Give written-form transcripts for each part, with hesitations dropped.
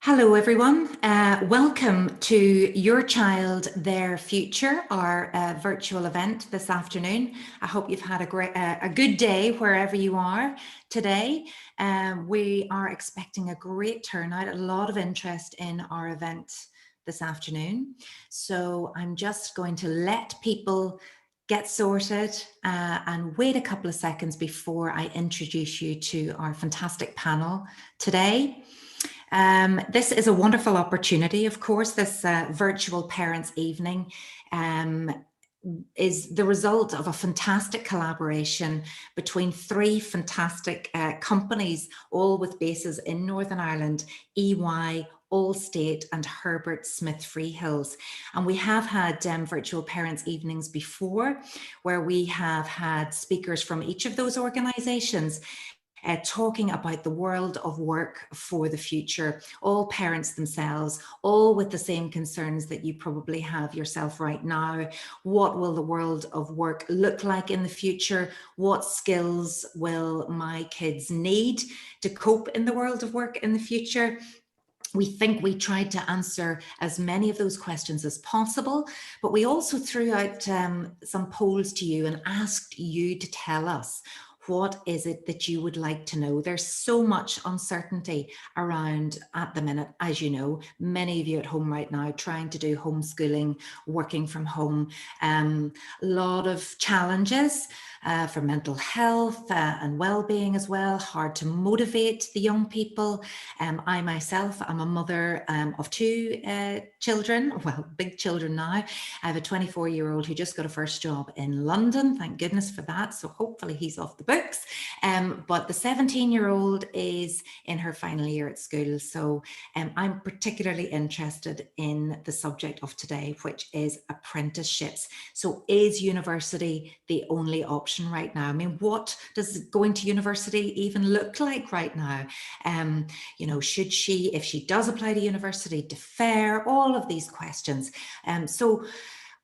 Hello everyone, welcome to Your Child, Their Future, our virtual event this afternoon. I hope you've had a good day wherever you are today. We are expecting a great turnout, a lot of interest in our event this afternoon. So I'm just going to let people get sorted and wait a couple of seconds before I introduce you to our fantastic panel today. This is a wonderful opportunity, of course. This virtual parents' evening is the result of a fantastic collaboration between three fantastic companies, all with bases in Northern Ireland: EY, Allstate and Herbert Smith Freehills. And we have had virtual parents' evenings before, where we have had speakers from each of those organisations talking about the world of work for the future, all parents themselves, all with the same concerns that you probably have yourself right now. What will the world of work look like in the future? What skills will my kids need to cope in the world of work in the future? We think we tried to answer as many of those questions as possible, but we also threw out some polls to you and asked you to tell us, what is it that you would like to know? There's so much uncertainty around at the minute, as you know, many of you at home right now trying to do homeschooling, working from home, a lot of challenges for mental health and well-being as well, hard to motivate the young people. I myself am a mother of two children, well, big children now. I have a 24-year-old who just got a first job in London, thank goodness for that, so hopefully he's off the books. But the 17-year-old is in her final year at school, so I'm particularly interested in the subject of today, which is apprenticeships. So is university the only option right now? I mean, what does going to university even look like right now? You know, should she, if she does apply to university, defer? All of these questions. So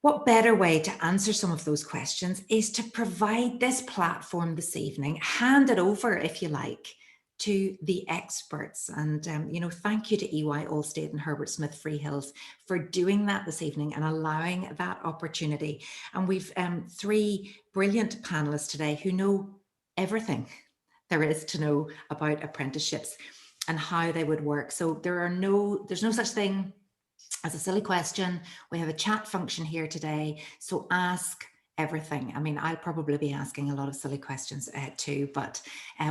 what better way to answer some of those questions is to provide this platform this evening, hand it over, if you like, to the experts. And, you know, thank you to EY, Allstate and Herbert Smith Freehills for doing that this evening and allowing that opportunity. And we've three brilliant panelists today who know everything there is to know about apprenticeships and how they would work. So there's no such thing as a silly question. We have a chat function here today, so ask everything. I mean, I'll probably be asking a lot of silly questions too, but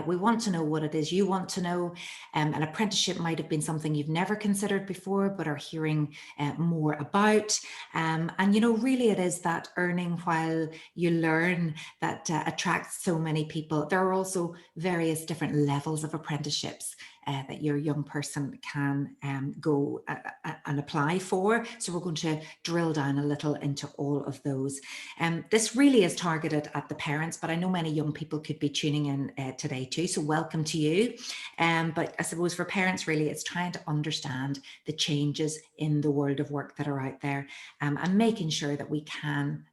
we want to know what it is you want to know. An apprenticeship might have been something you've never considered before, but are hearing more about. And, you know, really it is that earning while you learn that attracts so many people. There are also various different levels of apprenticeships that your young person can go and apply for. So we're going to drill down a little into all of those. This really is targeted at the parents, but I know many young people could be tuning in today too, so welcome to you. But I suppose for parents, really, it's trying to understand the changes in the world of work that are out there and making sure that we can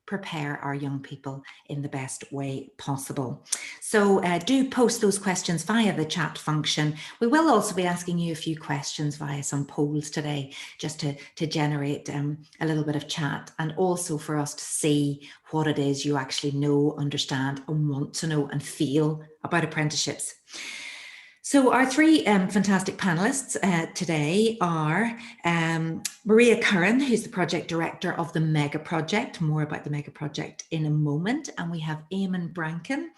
prepare our young people in the best way possible. So do post those questions via the chat function. We will also be asking you a few questions via some polls today, just to generate a little bit of chat, and also for us to see what it is you actually know, understand and want to know and feel about apprenticeships. So our three fantastic panelists today are Maria Curran, who's the project director of the Mega Project. More about the Mega Project in a moment. And we have Eamon Brankin.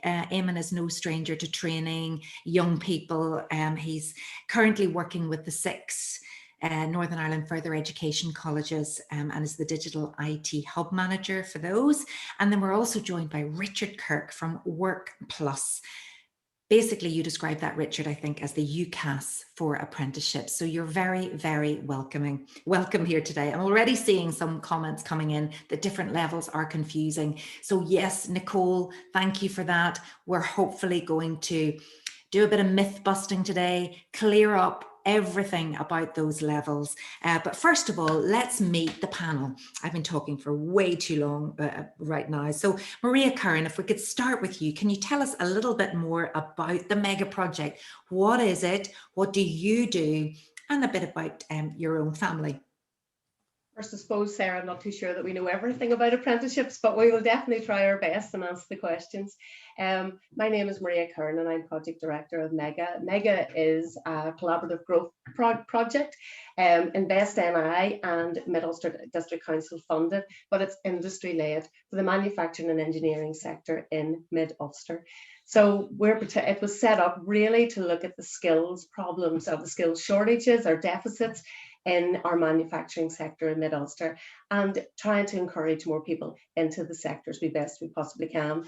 Eamon is no stranger to training young people. He's currently working with the six Northern Ireland Further Education Colleges and is the Digital IT Hub Manager for those. And then we're also joined by Richard Kirk from Work Plus. Basically, you describe that, Richard, I think, as the UCAS for apprenticeships. So you're very, very welcome here today. I'm already seeing some comments coming in that different levels are confusing. So yes, Nicole, thank you for that. We're hopefully going to do a bit of myth busting today, clear up everything about those levels. But first of all, let's meet the panel. I've been talking for way too long right now. So Maria Curran, if we could start with you, can you tell us a little bit more about the Mega Project? What is it? What do you do? and a bit about your own family. First, I suppose, Sarah, I'm not too sure that we know everything about apprenticeships, but we will definitely try our best and answer the questions. My name is Maria Kern and I'm Project Director of MEGA. MEGA is a collaborative growth project, Invest NI and Mid-Ulster District Council funded, but it's industry led for the manufacturing and engineering sector in Mid-Ulster. So it was set up really to look at the skills problems of the skills shortages or deficits in our manufacturing sector in Mid-Ulster, and trying to encourage more people into the sectors we possibly can.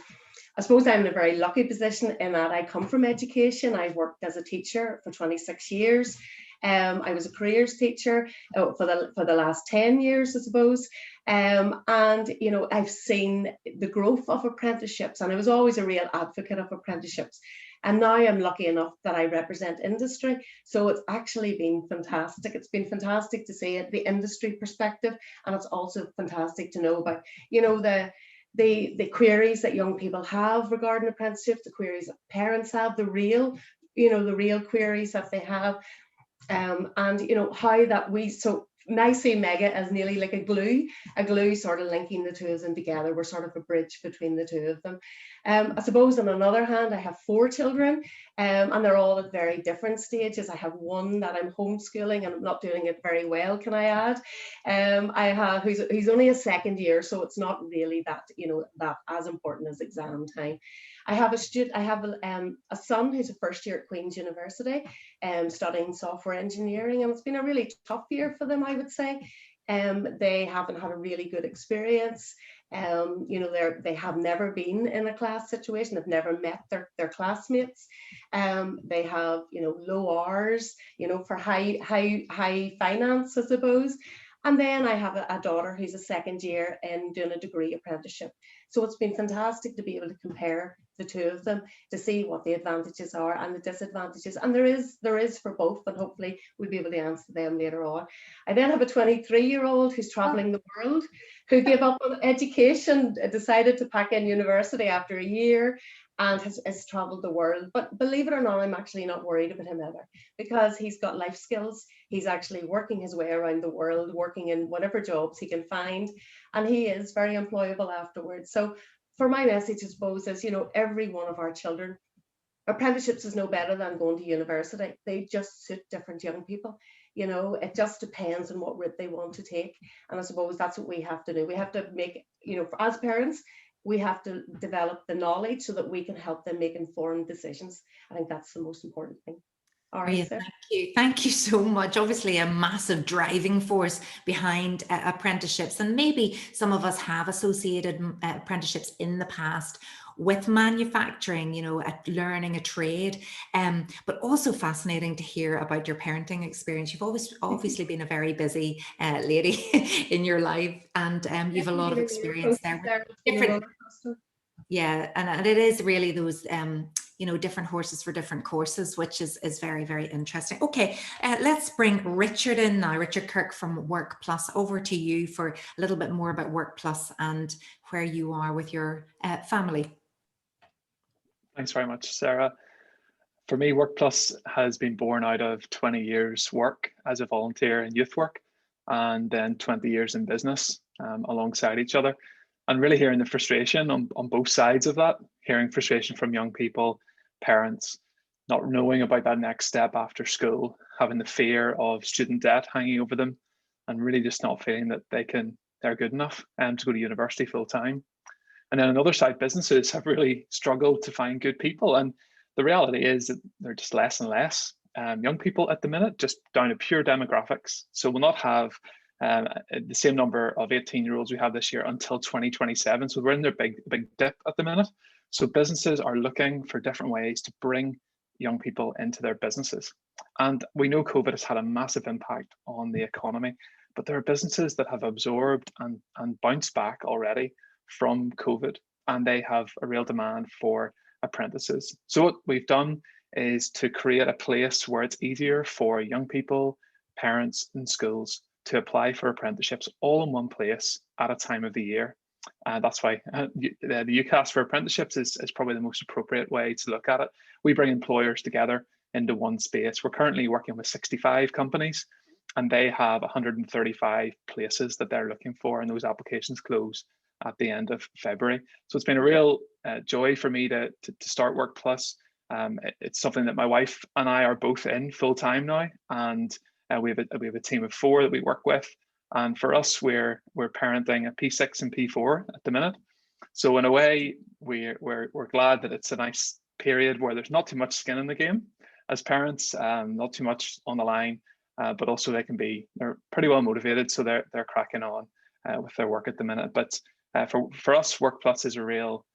I suppose I'm in a very lucky position in that I come from education. I've worked as a teacher for 26 years. I was a careers teacher for the last 10 years, I suppose. And, you know, I've seen the growth of apprenticeships, and I was always a real advocate of apprenticeships. And now I'm lucky enough that I represent industry. So it's actually been fantastic. It's been fantastic to see it, the industry perspective. And it's also fantastic to know about, you know, the queries that young people have regarding apprenticeships, the queries that parents have, the real queries that they have. And you know how that so I see MEGA as nearly like a glue sort of linking the two of them together. We're sort of a bridge between the two of them. I suppose on another hand, I have 4 children, and they're all at very different stages. I have one that I'm homeschooling and I'm not doing it very well, can I add? I have who's only a second year, so it's not really that, you know, that as important as exam time. I have a son who's a first year at Queen's University, studying software engineering, and it's been a really tough year for them, I would say. They haven't had a really good experience. You know, they have never been in a class situation. They've never met their classmates. They have, you know, low hours, you know, for high finance, I suppose. And then I have a daughter who's a second year and doing a degree apprenticeship. So it's been fantastic to be able to compare the two of them to see what the advantages are and the disadvantages. And there is for both, and hopefully we'll be able to answer them later on. I then have a 23-year-old who's traveling the world, who gave up on education, decided to pack in university after a year, and has traveled the world. But believe it or not, I'm actually not worried about him either, because he's got life skills. He's actually working his way around the world, working in whatever jobs he can find, and he is very employable afterwards. So for my message, I suppose, is, you know, every one of our children, apprenticeships is no better than going to university. They just suit different young people. You know, it just depends on what route they want to take. And I suppose that's what we have to do. We have to make, you know, as parents, we have to develop the knowledge so that we can help them make informed decisions. I think that's the most important thing. All right, Sarah. Thank you. Thank you so much. Obviously, a massive driving force behind apprenticeships. And maybe some of us have associated apprenticeships in the past with manufacturing, you know, at learning a trade. But also fascinating to hear about your parenting experience. You've always obviously been a very busy lady in your life, and you've a lot of experience there. Different, yeah, and it is really those you know, different horses for different courses, which is very, very interesting. Okay, let's bring Richard in now. Richard Kirk from Work Plus, over to you for a little bit more about Work Plus and where you are with your family. Thanks very much, Sarah. For me, Work Plus has been born out of 20 years work as a volunteer in youth work, and then 20 years in business alongside each other. And really hearing the frustration on both sides of that, hearing frustration from young people, parents, not knowing about that next step after school, having the fear of student debt hanging over them, and really just not feeling that they're good enough to go to university full time. And then on the other side, businesses have really struggled to find good people. And the reality is that they're just less and less young people at the minute, just down to pure demographics. So we'll not have the same number of 18-year-olds we have this year until 2027. So we're in their big dip at the minute. So businesses are looking for different ways to bring young people into their businesses. And we know COVID has had a massive impact on the economy, but there are businesses that have absorbed and bounced back already from COVID, and they have a real demand for apprentices. So what we've done is to create a place where it's easier for young people, parents, and schools to apply for apprenticeships all in one place at a time of the year. That's why the UCAS for apprenticeships is probably the most appropriate way to look at it. We bring employers together into one space. We're currently working with 65 companies, and they have 135 places that they're looking for, and those applications close at the end of February. So it's been a real joy for me to start Work Plus. It's something that my wife and I are both in full time now, and we have a team of 4 that we work with. And for us, we're parenting a P6 and P4 at the minute. So in a way, we're glad that it's a nice period where there's not too much skin in the game as parents, not too much on the line, but also they're pretty well motivated, so they're cracking on with their work at the minute. But for us, Work Plus is a real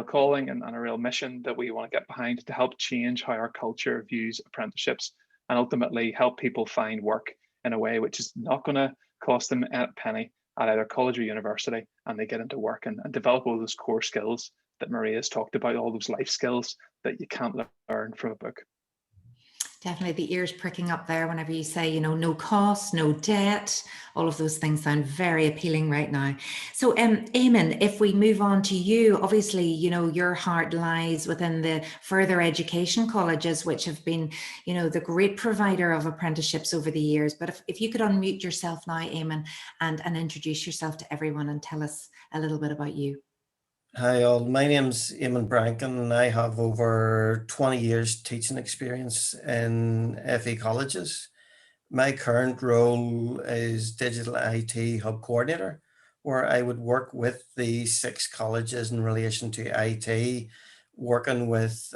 calling and a real mission that we want to get behind to help change how our culture views apprenticeships, and ultimately help people find work in a way which is not going to cost them a penny at either college or university, and they get into work and develop all those core skills that Maria's talked about, all those life skills that you can't learn from a book. Definitely the ears pricking up there whenever you say, you know, no cost, no debt, all of those things sound very appealing right now. So Eamon, if we move on to you, obviously, you know, your heart lies within the further education colleges, which have been, you know, the great provider of apprenticeships over the years. But if you could unmute yourself now, Eamon, and introduce yourself to everyone and tell us a little bit about you. Hi all, my name's Eamon Brankin and I have over 20 years teaching experience in FE colleges. My current role is Digital IT Hub Coordinator, where I would work with the 6 colleges in relation to IT, working with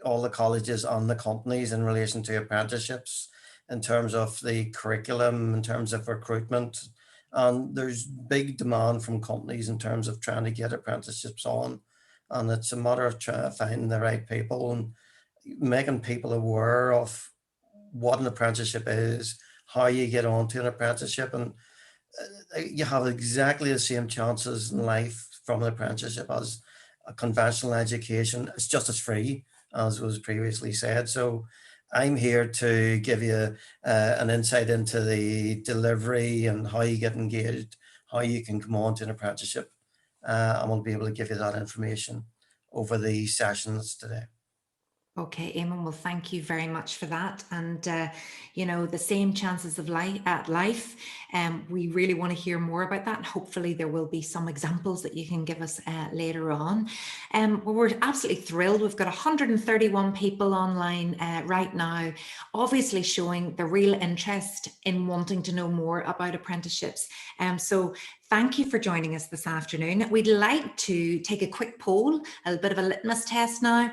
all the colleges and the companies in relation to apprenticeships, in terms of the curriculum, in terms of recruitment. And there's big demand from companies in terms of trying to get apprenticeships on. And it's a matter of trying to find the right people and making people aware of what an apprenticeship is, how you get onto an apprenticeship. And you have exactly the same chances in life from an apprenticeship as a conventional education. It's just as free, as was previously said. So I'm here to give you an insight into the delivery and how you get engaged, how you can come on to an apprenticeship. And we'll be able to give you that information over the sessions today. Okay, Eamon, well, thank you very much for that. And, you know, the same chances of life, we really want to hear more about that. And hopefully there will be some examples that you can give us later on. Well, we're absolutely thrilled. We've got 131 people online right now, obviously showing the real interest in wanting to know more about apprenticeships. So thank you for joining us this afternoon. We'd like to take a quick poll, a bit of a litmus test now.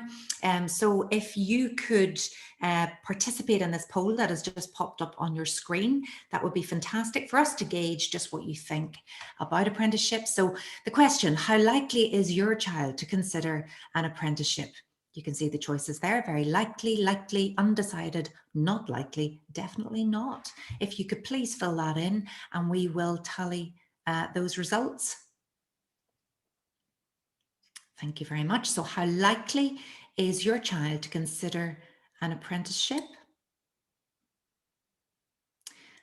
So if you could participate in this poll that has just popped up on your screen, that would be fantastic for us to gauge just what you think about apprenticeships. So the question, how likely is your child to consider an apprenticeship? You can see the choices there, very likely, likely, undecided, not likely, definitely not. If you could please fill that in and we will tally those results. Thank you very much. So how likely is your child to consider an apprenticeship?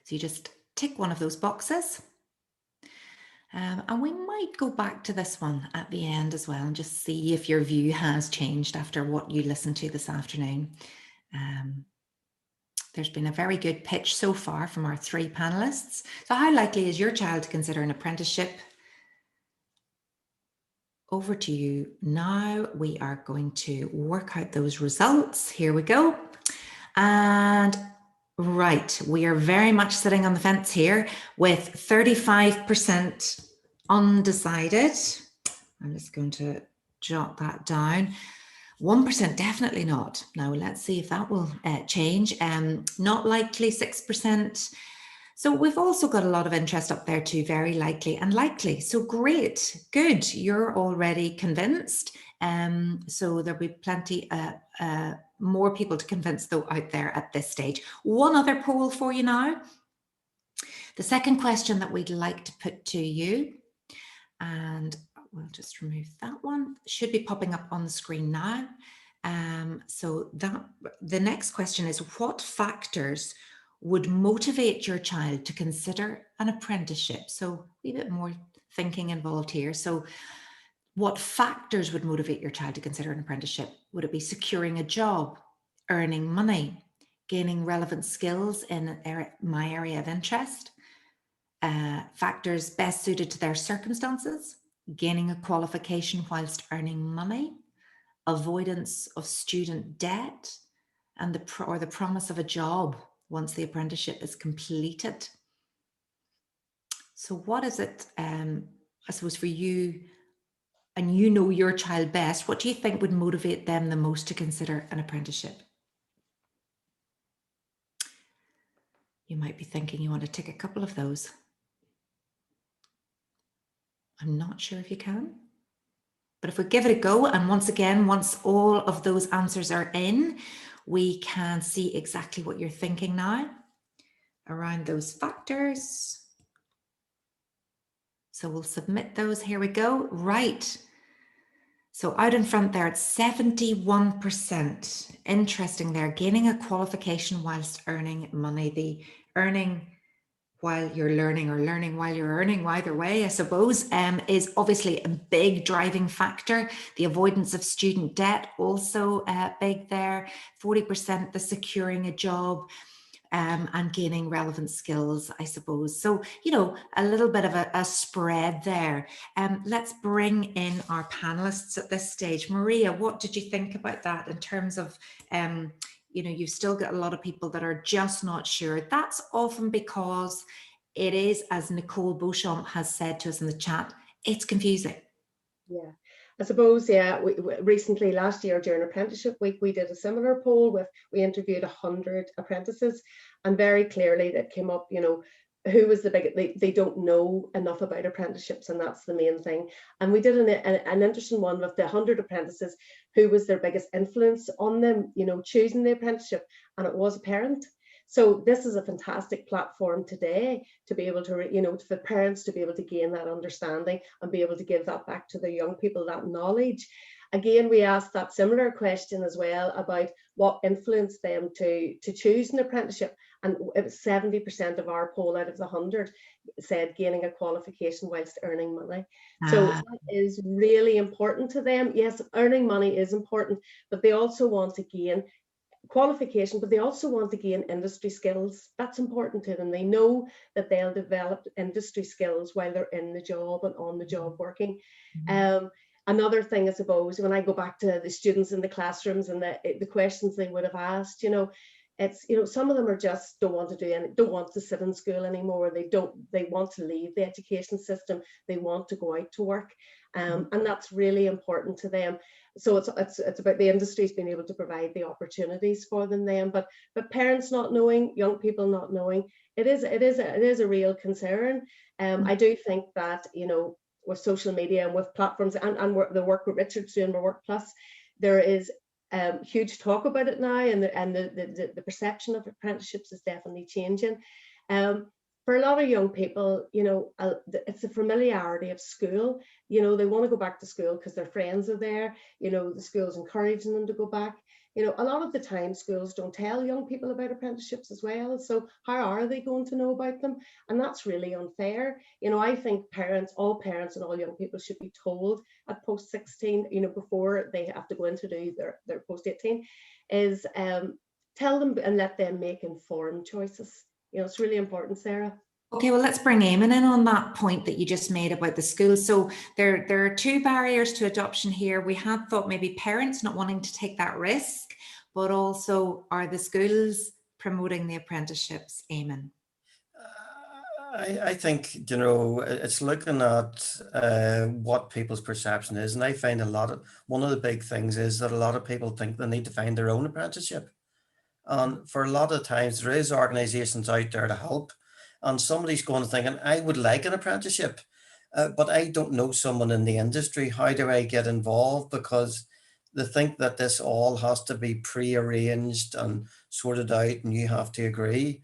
So you just tick one of those boxes. And we might go back to this one at the end as well and just see if your view has changed after what you listened to this afternoon. There's been a very good pitch so far from our 3 panelists. So how likely is your child to consider an apprenticeship? Over to you now. We are going to work out those results. Here we go. And right, we are very much sitting on the fence here with 35% undecided. I'm just going to jot that down. 1% definitely not. Now let's see if that will change. Not likely 6%. So we've also got a lot of interest up there too, very likely and likely. So great, good. You're already convinced. So there'll be plenty more people to convince though out there at this stage. One other poll for you now. The second question that we'd like to put to you, and we'll just remove that one, should be popping up on the screen now. So the next question is, what factors would motivate your child to consider an apprenticeship? So a wee bit more thinking involved here. So what factors would motivate your child to consider an apprenticeship? Would it be securing a job, earning money, gaining relevant skills in my area of interest, factors best suited to their circumstances, gaining a qualification whilst earning money, avoidance of student debt, and the promise of a job once the apprenticeship is completed. So what is it, I suppose, for you, and you know your child best, what do you think would motivate them the most to consider an apprenticeship? You might be thinking you want to tick a couple of those. I'm not sure if you can, but if we give it a go, and once again, once all of those answers are in, we can see exactly what you're thinking now around those factors. So we'll submit those. Here we go. Right. So out in front there, it's 71%. Interesting there, gaining a qualification whilst earning money. The earning while you're learning, or learning while you're earning, either way, I suppose, is obviously a big driving factor. The avoidance of student debt, also big there. 40%, the securing a job. And gaining relevant skills, I suppose. So, you know, a little bit of a spread there. Let's bring in our panelists at this stage. Maria, what did you think about that in terms of, you know, you've still got a lot of people that are just not sure. That's often because it is, as Nicole Beauchamp has said to us in the chat, it's confusing. Yeah, I suppose, yeah, we recently, last year during Apprenticeship Week, we did a similar poll we interviewed 100 apprentices, and very clearly that came up, you know, who was the biggest, they don't know enough about apprenticeships, and that's the main thing. And we did an interesting one with the 100 apprentices, who was their biggest influence on them, you know, choosing the apprenticeship, and it was a parent. So this is a fantastic platform today to be able to, you know, for parents to be able to gain that understanding and be able to give that back to the young people, that knowledge. Again, we asked that similar question as well about what influenced them to choose an apprenticeship. And it was 70% of our poll out of the 100 said gaining a qualification whilst earning money. So that is really important to them. Yes, earning money is important, but they also want to gain qualification, but they also want to gain industry skills. That's important to them. They know that they'll develop industry skills while they're in the job and on the job working. Another thing, I suppose, when I go back to the students in the classrooms and the questions they would have asked, you know, it's, you know, some of them are just don't want to sit in school anymore. They want to leave the education system. They want to go out to work. And that's really important to them. So it's about the industries being able to provide the opportunities for them then. But parents not knowing, young people not knowing, it is a real concern. I do think that, you know, with social media and with platforms and the work with Richard's doing with Work Plus, there is huge talk about it now, and the perception of apprenticeships is definitely changing. For a lot of young people, you know, it's the familiarity of school. You know, they want to go back to school because their friends are there. You know, the school's encouraging them to go back. You know, a lot of the time schools don't tell young people about apprenticeships as well. So how are they going to know about them? And that's really unfair. You know, I think all parents and all young people should be told at post 16, you know, before they have to go in to do their post 18, is tell them and let them make informed choices. You know, it's really important, Sarah. Okay, well, let's bring Eamon in on that point that you just made about the school. So there are two barriers to adoption here. We had thought maybe parents not wanting to take that risk, but also are the schools promoting the apprenticeships, Eamon? I think, you know, it's looking at what people's perception is. And I find one of the big things is that a lot of people think they need to find their own apprenticeship. And for a lot of times there is organizations out there to help. And somebody's going thinking, I would like an apprenticeship, but I don't know someone in the industry. How do I get involved? Because they think that this all has to be pre-arranged and sorted out and you have to agree.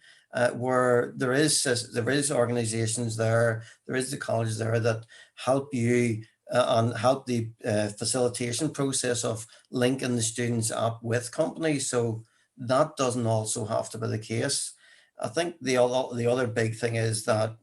Where there is organizations there is the colleges there that help you and help the facilitation process of linking the students up with companies. So that doesn't also have to be the case. I think the other big thing is that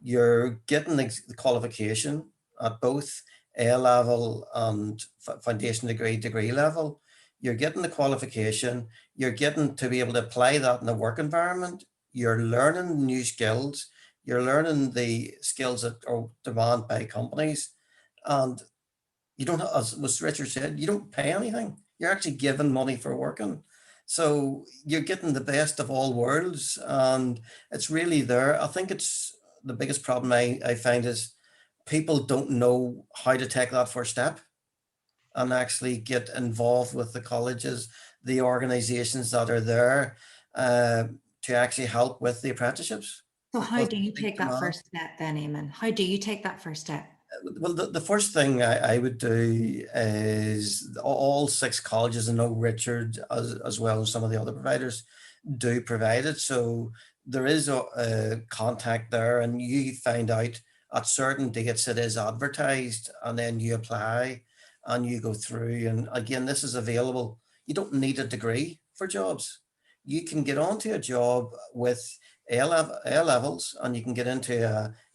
you're getting the qualification at both A level and foundation degree level. you're getting the qualification, you're getting to be able to apply that in a work environment, you're learning new skills, you're learning the skills that are demanded by companies, and you don't, as Richard said, you don't pay anything. You're actually given money for working. So you're getting the best of all worlds, and it's really there. I think it's the biggest problem I find is people don't know how to take that first step and actually get involved with the colleges, the organizations that are there to actually help with the apprenticeships. So how Because do you take that first step then, Eamon? How do you take that first step? well, the first thing I would do is all 6 colleges, I know Richard as well as some of the other providers do provide it. So there is a contact there, and you find out at certain dates it is advertised, and then you apply and you go through. And again, this is available. You don't need a degree for jobs. You can get onto a job with A levels, and you can get into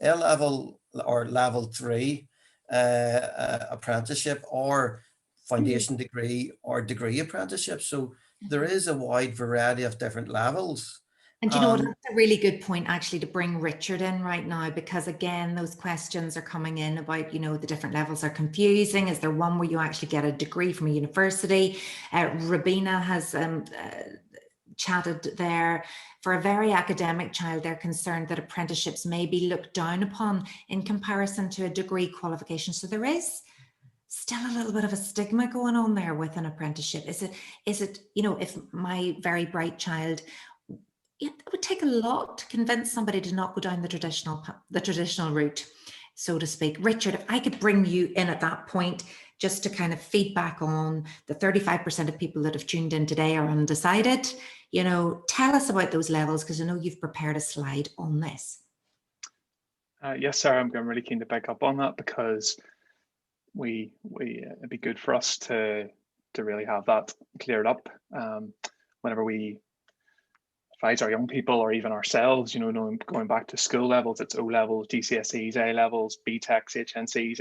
a level or level 3 apprenticeship, or foundation degree, or degree apprenticeship. So there is a wide variety of different levels. And you know what, that's a really good point actually to bring Richard in right now, because again, those questions are coming in about, you know, the different levels are confusing. Is there one where you actually get a degree from a university? Rabina has chatted there. For a very academic child, they're concerned that apprenticeships may be looked down upon in comparison to a degree qualification. So there is still a little bit of a stigma going on there with an apprenticeship. Is it, you know, if my very bright child, it would take a lot to convince somebody to not go down the traditional route, so to speak. Richard, if I could bring you in at that point, just to kind of feedback on the 35% of people that have tuned in today are undecided. You know, tell us about those levels, because I know you've prepared a slide on this. Yes, Sarah, I'm really keen to pick up on that, because it'd be good for us to really have that cleared up whenever we advise our young people, or even ourselves, you know, going back to school levels. It's O levels, GCSEs, A levels, BTECs, HNCs.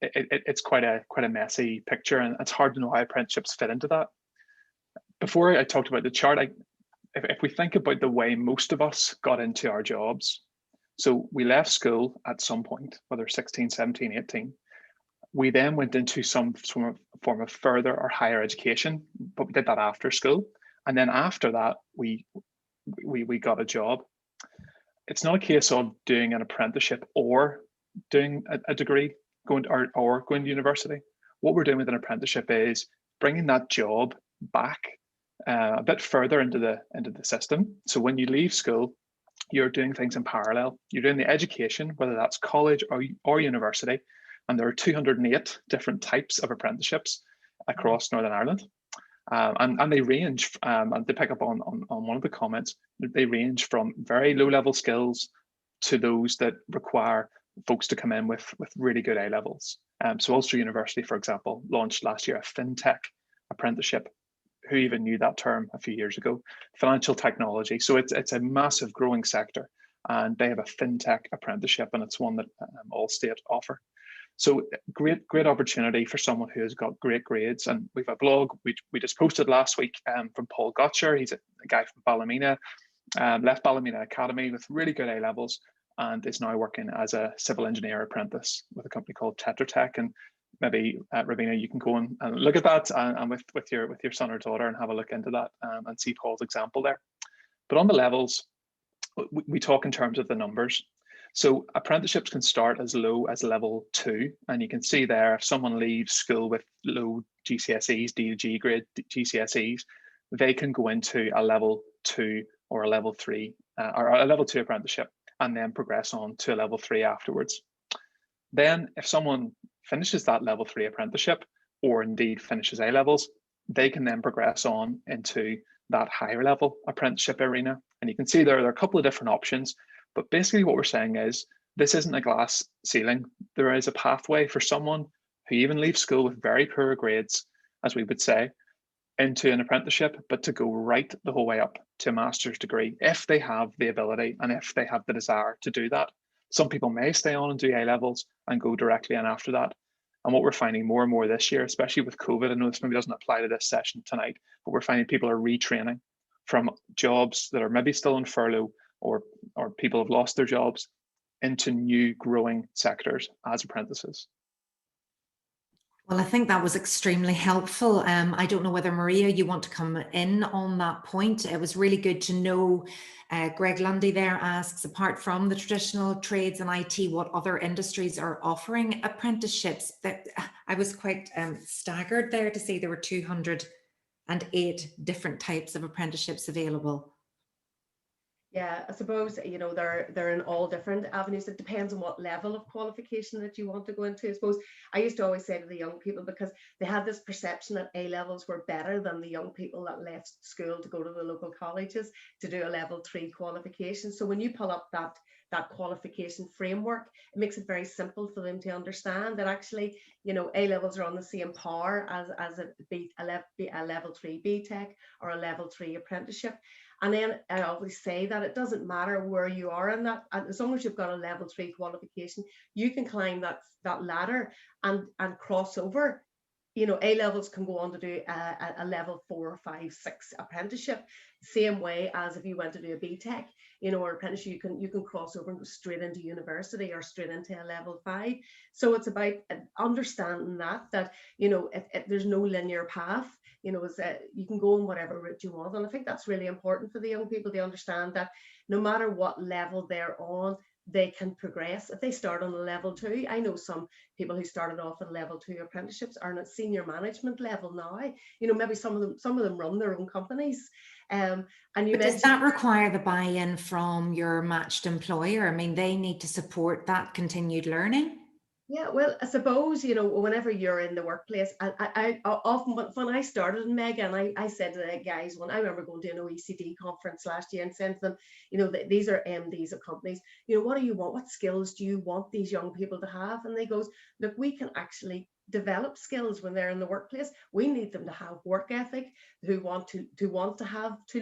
It's quite a messy picture, and it's hard to know how apprenticeships fit into that. Before I talked about the chart, if we think about the way most of us got into our jobs, so we left school at some point, whether 16, 17, 18. We then went into some form of further or higher education, but we did that after school. And then after that, we got a job. It's not a case of doing an apprenticeship or doing a degree, going to university. What we're doing with an apprenticeship is bringing that job back a bit further into the system. So when you leave school, you're doing things in parallel. You're doing the education, whether that's college or university, and there are 208 different types of apprenticeships across Northern Ireland. And they range, and to pick up on one of the comments, they range from very low level skills to those that require folks to come in with really good A levels. So Ulster University, for example, launched last year a FinTech apprenticeship. Who even knew that term a few years ago? Financial technology. So it's a massive growing sector, and they have a FinTech apprenticeship, and it's one that Allstate offer. So great opportunity for someone who has got great grades. And we've a blog we just posted last week from Paul Gotcher. He's a guy from Ballymena, left Ballymena Academy with really good A levels, and is now working as a civil engineer apprentice with a company called Tetra Tech. And maybe Rabina, you can go and look at that and with your son or daughter, and have a look into that and see Paul's example there. But on the levels, we talk in terms of the numbers. So apprenticeships can start as low as level 2, and you can see there, if someone leaves school with low GCSEs, D to G grade GCSEs, they can go into a level 2 or a level 3 or a level 2 apprenticeship, and then progress on to a level 3 afterwards. Then if someone finishes that level 3 apprenticeship, or indeed finishes A levels, they can then progress on into that higher level apprenticeship arena. And you can see there are a couple of different options. But basically what we're saying is, this isn't a glass ceiling. There is a pathway for someone who even leaves school with very poor grades, as we would say, into an apprenticeship, but to go right the whole way up to a master's degree, if they have the ability and if they have the desire to do that. Some people may stay on and do A levels and go directly in after that. And what we're finding more and more this year, especially with COVID, I know this maybe doesn't apply to this session tonight, but we're finding people are retraining from jobs that are maybe still on furlough, or people have lost their jobs, into new growing sectors as apprentices. Well, I think that was extremely helpful. I don't know whether Maria, you want to come in on that point. It was really good to know. Greg Lundy there asks, apart from the traditional trades and IT, what other industries are offering apprenticeships? That I was quite staggered there to see there were 208 different types of apprenticeships available. Yeah, I suppose, you know, they're in all different avenues. It depends on what level of qualification that you want to go into. I suppose I used to always say to the young people, because they had this perception that A levels were better than the young people that left school to go to the local colleges to do a level 3 qualification. So when you pull up that qualification framework, it makes it very simple for them to understand that actually, you know, A levels are on the same par as a level 3 BTEC or a level 3 apprenticeship. And then I always say that it doesn't matter where you are in that, as long as you've got a level 3 qualification, you can climb that ladder and cross over. You know, A levels can go on to do a level 4, 5, 6 apprenticeship, same way as if you went to do a BTEC, you know, or apprenticeship, you can cross over and go straight into university or straight into a level 5. So it's about understanding that you know, there's no linear path. You know, you can go on whatever route you want. And I think that's really important for the young people to understand that no matter what level they're on, they can progress. If they start on a level 2, I know some people who started off at level 2 apprenticeships are at senior management level now. You know, maybe some of them run their own companies. And you but does that require the buy-in from your matched employer? I mean, they need to support that continued learning. Yeah, well, I suppose, you know, whenever you're in the workplace, I often, when I started in Mega, and I said to the guys, when I remember going to an OECD conference last year and saying to them, you know, these are MDs of companies, you know, what do you want? What skills do you want these young people to have? And they goes, look, we can actually develop skills when they're in the workplace. We need them to have work ethic, who want to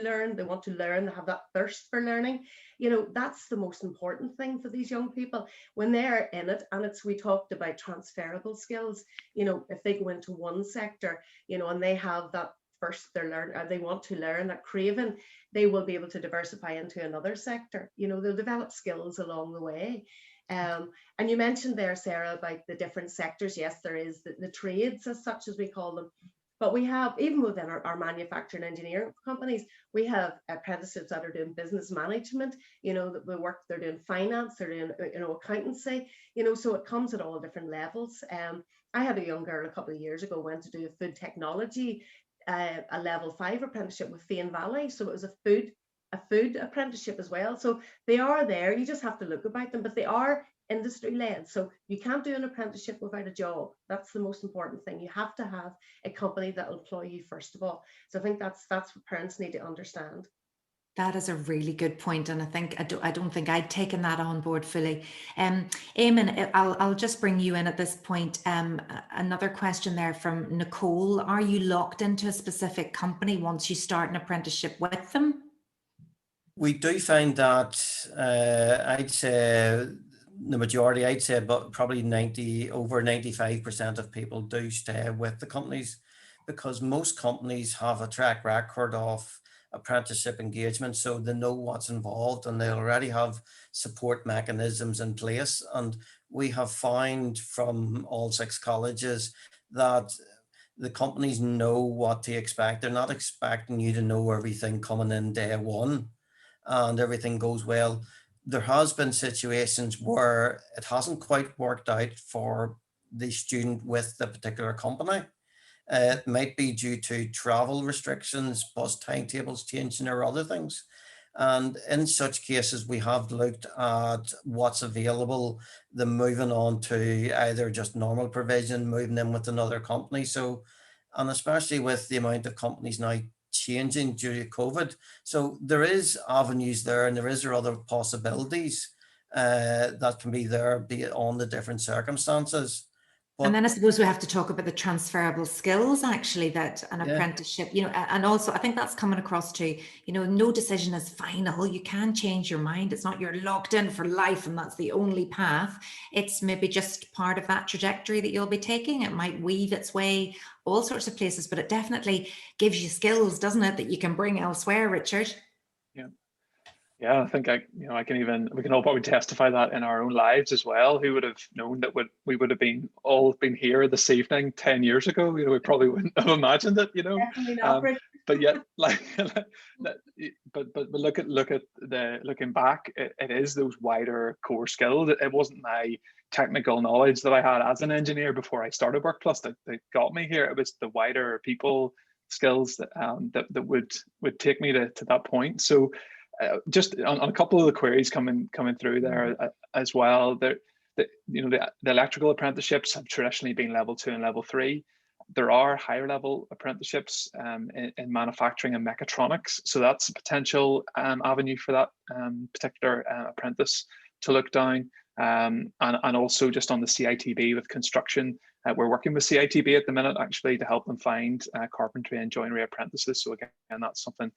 learn, they want to learn, they have that thirst for learning. You know, that's the most important thing for these young people when they're in it. And we talked about transferable skills. You know, if they go into one sector, you know, and they have that first, they want to learn, that craving, they will be able to diversify into another sector. You know, they'll develop skills along the way. And you mentioned there, Sarah, about the different sectors. Yes, there is the trades as such, as we call them. But we have, even within our manufacturing engineering companies, we have apprentices that are doing business management, you know, the work they're doing finance, they're doing, you know, accountancy, you know, so it comes at all different levels. I had a young girl a couple of years ago went to do a food technology, a level 5 apprenticeship with Fane Valley. So it was a food apprenticeship as well. So they are there, you just have to look about them, but they are industry led. So you can't do an apprenticeship without a job. That's the most important thing. You have to have a company that will employ you first of all. So I think that's what parents need to understand. That is a really good point, and I don't think I'd taken that on board fully. Eamon, I'll just bring you in at this point. Another question there from Nicole: are you locked into a specific company once you start an apprenticeship with them? We do find that I'd say the majority, I'd say, but probably over 95% of people do stay with the companies, because most companies have a track record of apprenticeship engagement, so they know what's involved and they already have support mechanisms in place. And we have found from all 6 colleges that the companies know what to expect. They're not expecting you to know everything coming in day one and everything goes well. There has been situations where it hasn't quite worked out for the student with the particular company. It might be due to travel restrictions, bus timetables changing, or other things. And in such cases, we have looked at what's available, the moving on to either just normal provision, moving in with another company. So, and especially with the amount of companies now changing due to COVID. So there is avenues there, and there is other possibilities that can be there, be it on the different circumstances. And But then I suppose we have to talk about the transferable skills actually that an yeah, apprenticeship, and also I think that's coming across too, no decision is final. You can change your mind. It's not you're locked in for life and that's the only path. It's maybe just part of that trajectory that you'll be taking. It might weave its way all sorts of places, but it definitely gives you skills, doesn't it, that you can bring elsewhere, Richard? Yeah. Yeah, I think we can all probably testify that in our own lives as well. Who would have known that we would have all been here this evening 10 years ago? We probably wouldn't have imagined it, Definitely not, Um, Bridget. but yet, but looking back, it is those wider core skills. It wasn't my technical knowledge that I had as an engineer before I started Work Plus that got me here. It was the wider people skills that would take me to that point. So just on a couple of the queries coming through there as well. The electrical apprenticeships have traditionally been level 2 and level 3. There are higher level apprenticeships in manufacturing and mechatronics, so that's a potential avenue for that particular apprentice to look down. And also just on the CITB with construction, we're working with CITB at the minute actually to help them find carpentry and joinery apprentices. So again, that's something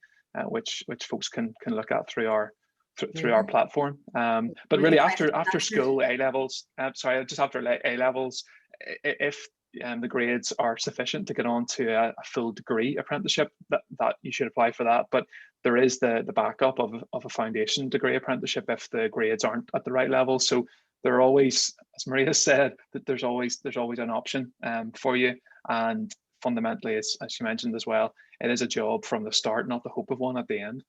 which folks can look at through our platform. But really after school A levels, just after A levels, if the grades are sufficient to get on to a full degree apprenticeship, that you should apply for that. But there is the backup of a foundation degree apprenticeship if the grades aren't at the right level. So there are always, as Maria has said, that there's always an option for you. And fundamentally, as you mentioned as well, it is a job from the start, not the hope of one at the end.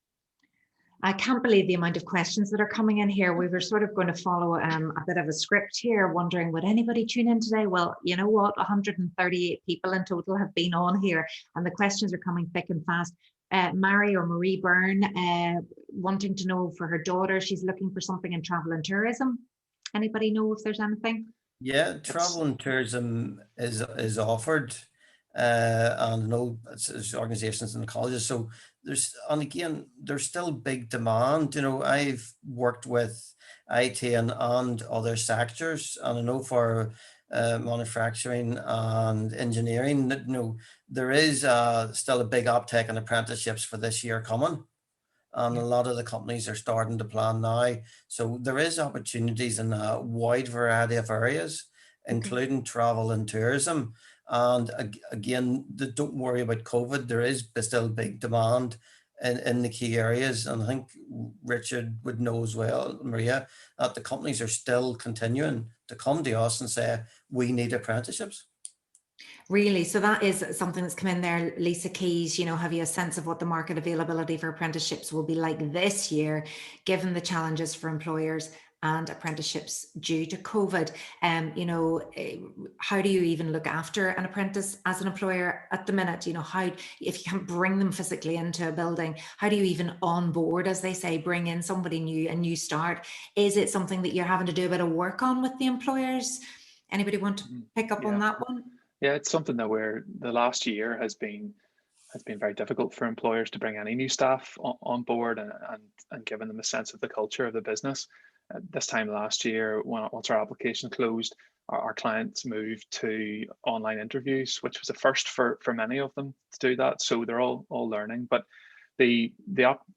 I can't believe the amount of questions that are coming in here. We were sort of going to follow a bit of a script here, wondering would anybody tune in today? Well, you know what? 138 people in total have been on here, and the questions are coming thick and fast. Mary or Marie Byrne wanting to know for her daughter, she's looking for something in travel and tourism. Anybody know if there's anything? yeah, travel and tourism is offered, and I know it's organizations and colleges. So there's still big demand. I've worked with IT and other sectors, and I know for manufacturing and engineering, there is still a big uptake in apprenticeships for this year coming. And a lot of the companies are starting to plan now. So there is opportunities in a wide variety of areas, including travel and tourism. And again, don't worry about COVID. There is still big demand in the key areas. And I think Richard would know as well, Maria, that the companies are still continuing to come to us and say, we need apprenticeships. Really? So that is something that's come in there. Lisa Keys, have you a sense of what the market availability for apprenticeships will be like this year, given the challenges for employers and apprenticeships due to COVID? How do you even look after an apprentice as an employer at the minute? How, if you can't bring them physically into a building, how do you even onboard, as they say, bring in somebody new, a new start? Is it something that you're having to do a bit of work on with the employers? Anybody want to pick up on that one? Yeah, it's something that the last year has been very difficult for employers to bring any new staff on board and giving them a sense of the culture of the business. This time last year, once our application closed, our clients moved to online interviews, which was a first for many of them to do that. So they're all learning. But the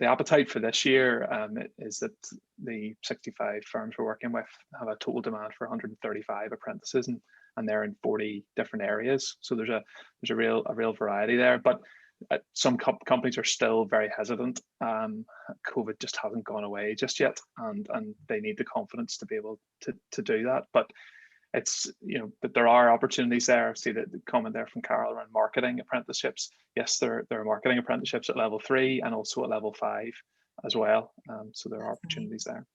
appetite for this year is that the 65 firms we're working with have a total demand for 135 apprentices, and they're in 40 different areas. So there's a real variety there. But some companies are still very hesitant. COVID just hasn't gone away just yet, and they need the confidence to be able to do that. But it's, but there are opportunities there. I see the comment there from Carol around marketing apprenticeships. Yes, there are marketing apprenticeships at level 3 and also at level 5 as well. So there are opportunities there.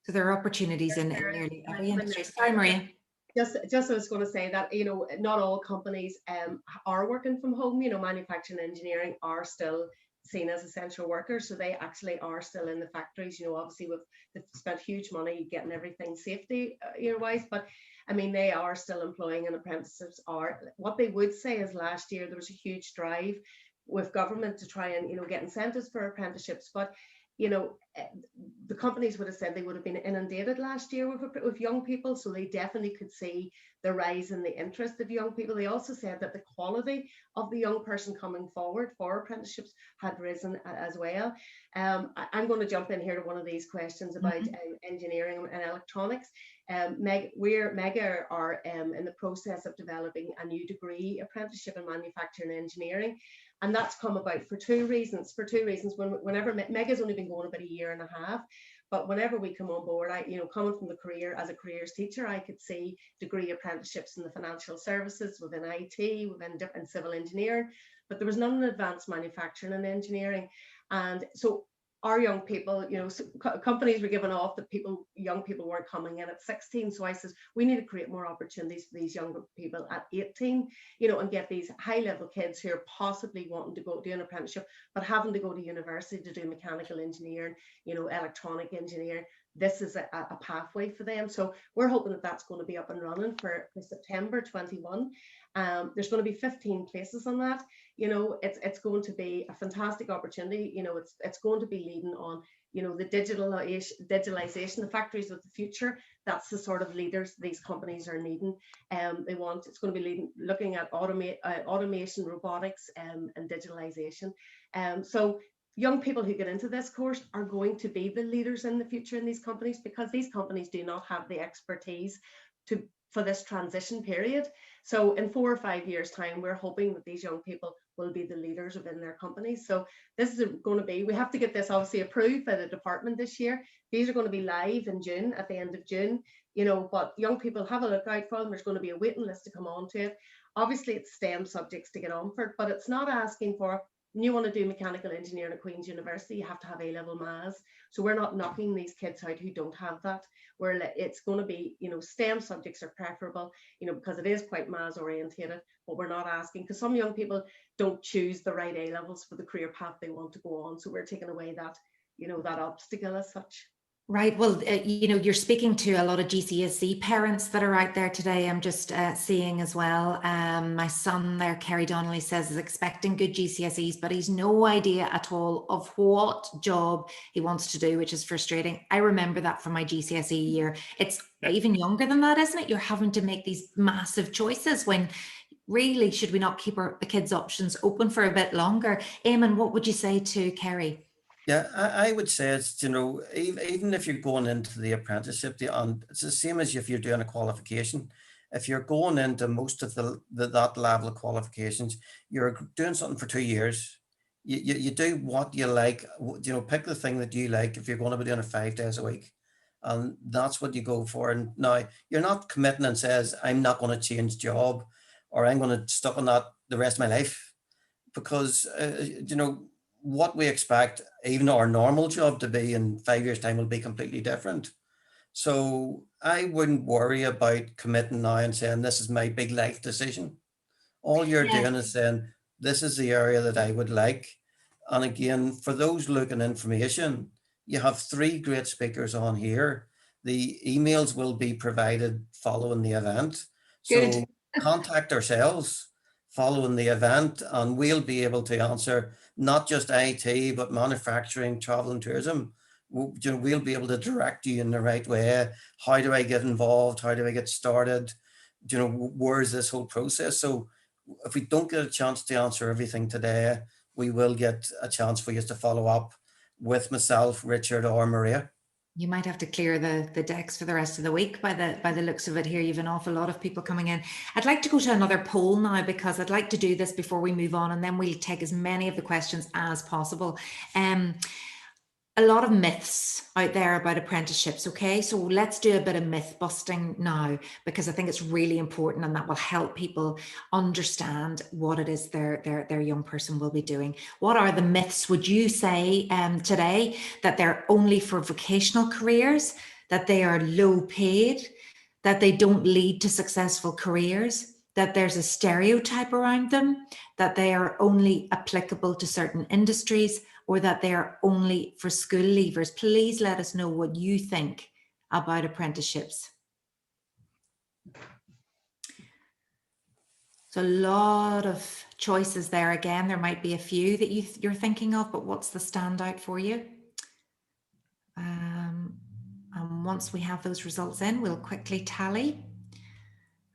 So there are opportunities in nearly every industry. Sorry, Maria. Just I was going to say that, not all companies are working from home. Manufacturing and engineering are still seen as essential workers, so they actually are still in the factories. Obviously they've spent huge money getting everything safety wise, but I mean, they are still employing, and apprentices are. What they would say is last year there was a huge drive with government to try and get incentives for apprenticeships, but you know, the companies would have said they would have been inundated last year with young people, so they definitely could see the rise in the interest of young people. They also said that the quality of the young person coming forward for apprenticeships had risen as well. I'm going to jump in here to one of these questions about engineering and electronics. Mega are in the process of developing a new degree apprenticeship in manufacturing and engineering. And that's come about for two reasons. Whenever Mega's only been going about a year and a half, but whenever we come on board, coming from the career as a careers teacher, I could see degree apprenticeships in the financial services, within IT, within different civil engineering, but there was none in advanced manufacturing and engineering. And so our young people, companies were giving off that young people weren't coming in at 16. So I says, we need to create more opportunities for these younger people at 18, and get these high level kids who are possibly wanting to go do an apprenticeship, but having to go to university to do mechanical engineering, electronic engineering. This is a pathway for them. So we're hoping that that's going to be up and running for September 21. There's going to be 15 places on that. It's going to be a fantastic opportunity. It's going to be leading on, the digitalization, the factories of the future. That's the sort of leaders these companies are needing. It's going to be looking at automation, robotics, and digitalization. So young people who get into this course are going to be the leaders in the future in these companies, because these companies do not have the expertise for this transition period. So in 4 or 5 years time, we're hoping that these young people will be the leaders within their companies. So this is going to be, we have to get this obviously approved by the department this year. These are going to be live in June, at the end of June, but young people, have a look out for them. There's going to be a waiting list to come on to it. Obviously it's STEM subjects to get on for it, but it's not asking for, you want to do mechanical engineering at Queen's University, you have to have A-level maths. So we're not knocking these kids out who don't have that. It's going to be, STEM subjects are preferable, because it is quite maths orientated, but we're not asking, because some young people don't choose the right A-levels for the career path they want to go on. So we're taking away that, that obstacle as such. Right. Well, you're speaking to a lot of GCSE parents that are out there today. I'm just seeing as well. My son there, Kerry Donnelly, says is expecting good GCSEs, but he's no idea at all of what job he wants to do, which is frustrating. I remember that from my GCSE year. It's even younger than that, isn't it? You're having to make these massive choices when really, should we not keep the kids' options open for a bit longer? Eamon, what would you say to Kerry? Yeah, I would say it's, even if you're going into the apprenticeship, it's the same as if you're doing a qualification. If you're going into most of that level of qualifications, you're doing something for 2 years. You do what you like, pick the thing that you like if you're going to be doing it 5 days a week. And that's what you go for. And now you're not committing and says, I'm not going to change job, or I'm going to stuck on that the rest of my life, because, what we expect even our normal job to be in 5 years time will be completely different. So I wouldn't worry about committing now and saying this is my big life decision. All you're doing is saying this is the area that I would like. And again, for those looking information, you have 3 great speakers on here. The emails will be provided following the event. So contact ourselves following the event, and we'll be able to answer not just IT, but manufacturing, travel and tourism. We'll be able to direct you in the right way. How do I get involved? How do I get started? Where's this whole process? So if we don't get a chance to answer everything today, we will get a chance for you to follow up with myself, Richard, or Maria. You might have to clear the decks for the rest of the week by the looks of it here. You've an awful lot of people coming in. I'd like to go to another poll now, because I'd like to do this before we move on, and then we'll take as many of the questions as possible. A lot of myths out there about apprenticeships. Okay, so let's do a bit of myth busting now, because I think it's really important, and that will help people understand what it is their young person will be doing. What are the myths, would you say, today? That they're only for vocational careers, that they are low paid, that they don't lead to successful careers, that there's a stereotype around them, that they are only applicable to certain industries, or that they are only for school leavers? Please let us know what you think about apprenticeships. So a lot of choices there. Again, there might be a few that you're thinking of, but what's the standout for you? once we have those results in, we'll quickly tally.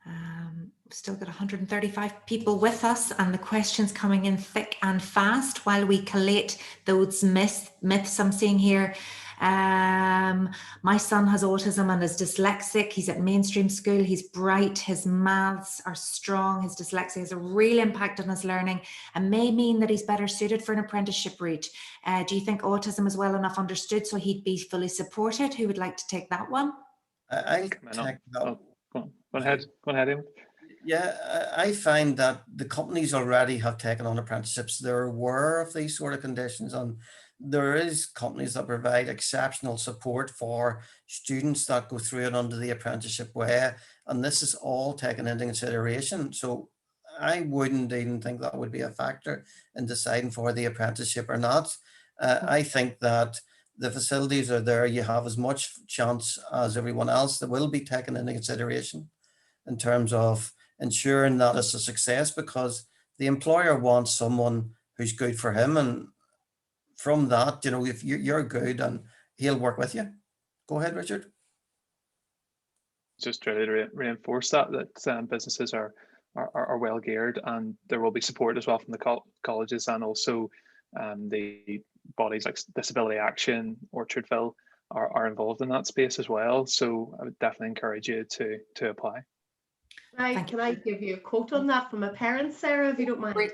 We've still got 135 people with us, and the questions coming in thick and fast while we collate those myths I'm seeing here. My son has autism and is dyslexic. He's at mainstream school. He's bright. His maths are strong. His dyslexia has a real impact on his learning and may mean that he's better suited for an apprenticeship route. Do you think autism is well enough understood so he'd be fully supported? Who would like to take that one? I'll take that. Oh, go ahead, Eamon. Yeah, I find that the companies already have taken on apprenticeships. They're aware of these sort of conditions, and there is companies that provide exceptional support for students that go through it under the apprenticeship way, and this is all taken into consideration. So I wouldn't even think that would be a factor in deciding for the apprenticeship or not. I think that the facilities are there. You have as much chance as everyone else that will be taken into consideration in terms of ensuring that it's a success, because the employer wants someone who's good for him, and from that, if you're good, and he'll work with you. Go ahead, Richard. Just try to reinforce that businesses are well geared, and there will be support as well from the colleges, and also the bodies like Disability Action, Orchardville are involved in that space as well. So I would definitely encourage you to apply. Can I give you a quote on that from a parent, Sarah, if you don't mind? Do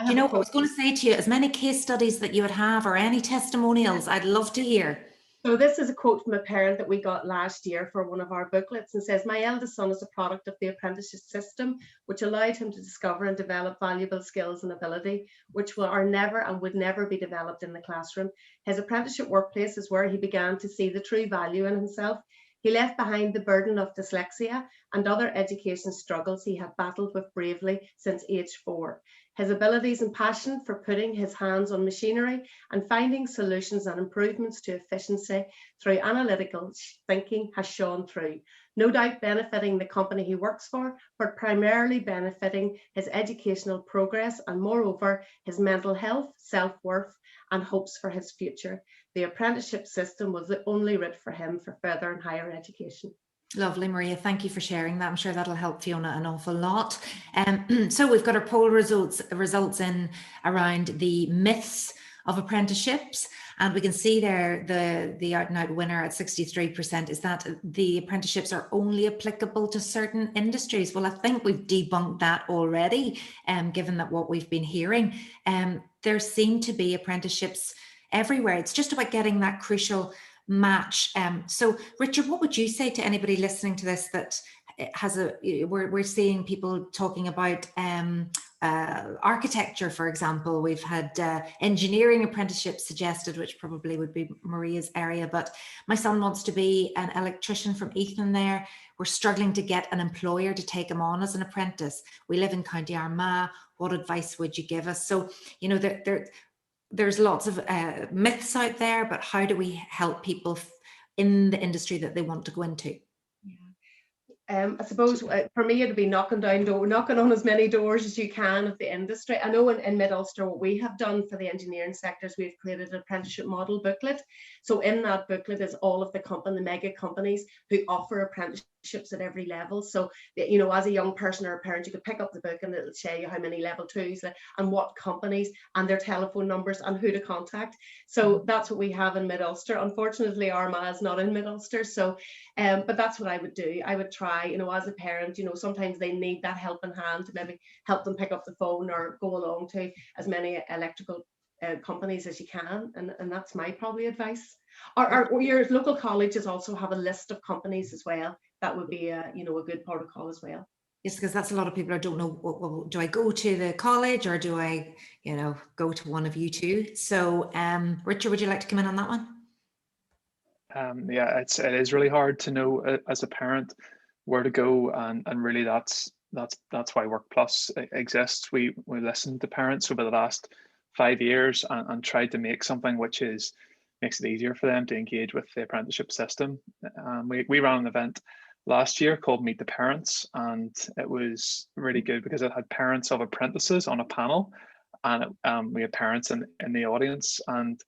you know what I was going to say to you? As many case studies that you would have or any testimonials, I'd love to hear. So this is a quote from a parent that we got last year for one of our booklets, and says, "My eldest son is a product of the apprenticeship system, which allowed him to discover and develop valuable skills and ability, which are never and would never be developed in the classroom. His apprenticeship workplace is where he began to see the true value in himself. He left behind the burden of dyslexia and other education struggles he had battled with bravely since age 4. His abilities and passion for putting his hands on machinery and finding solutions and improvements to efficiency through analytical thinking has shone through, no doubt benefiting the company he works for, but primarily benefiting his educational progress and, moreover, his mental health, self-worth, and hopes for his future. The apprenticeship system was the only route for him for further and higher education." Lovely, Maria. Thank you for sharing that. I'm sure that'll help Fiona an awful lot. So we've got our poll results in around the myths of apprenticeships, and we can see there the out and out winner at 63% is that the apprenticeships are only applicable to certain industries. Well, I think we've debunked that already, given that what we've been hearing. There seem to be apprenticeships everywhere. It's just about getting that crucial match. So Richard, what would you say to anybody listening to this that has we're seeing people talking about architecture, for example. We've had engineering apprenticeships suggested, which probably would be Maria's area, but my son wants to be an electrician from Ethan there. We're struggling to get an employer to take him on as an apprentice. We live in County Armagh. What advice would you give us? So, there's lots of myths out there, but how do we help people in the industry that they want to go into? I suppose for me, it'd be knocking on as many doors as you can of the industry. I know in Mid-Ulster, what we have done for the engineering sectors, we've created an apprenticeship model booklet. So in that booklet is all of the mega companies who offer apprenticeships at every level. So, as a young person or a parent, you could pick up the book and it'll show you how many level 2s and what companies and their telephone numbers and who to contact. So that's what we have in Mid-Ulster. Unfortunately, Armagh is not in Mid-Ulster. So, but that's what I would do. I would try, as a parent, sometimes they need that helping hand to maybe help them pick up the phone or go along to as many electrical companies as you can, and that's my probably advice. Or your local colleges also have a list of companies as well. That would be a good protocol as well. Yes, because that's a lot of people don't know, well, do I go to the college or do I go to one of you two? So Richard, would you like to come in on that one? Yeah, it is really hard to know as a parent where to go, and really that's why Work Plus exists. We listened to parents over the last 5 years and tried to make something which makes it easier for them to engage with the apprenticeship system. We ran an event last year called Meet the Parents, and it was really good because it had parents of apprentices on a panel, and we had parents in the audience, and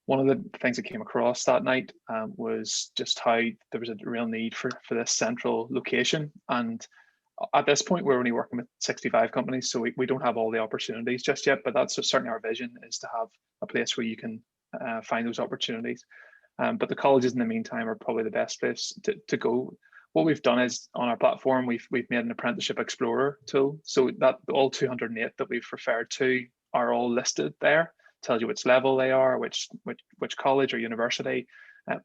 one of the things that came across that night was just how there was a real need for this central location. And at this point, we're only working with 65 companies, so we don't have all the opportunities just yet, but that's certainly our vision, is to have a place where you can find those opportunities. But the colleges in the meantime are probably the best place to go. What we've done is, on our platform, we've made an apprenticeship explorer tool, so that all 208 that we've referred to are all listed there. Tells you which level they are, which college or university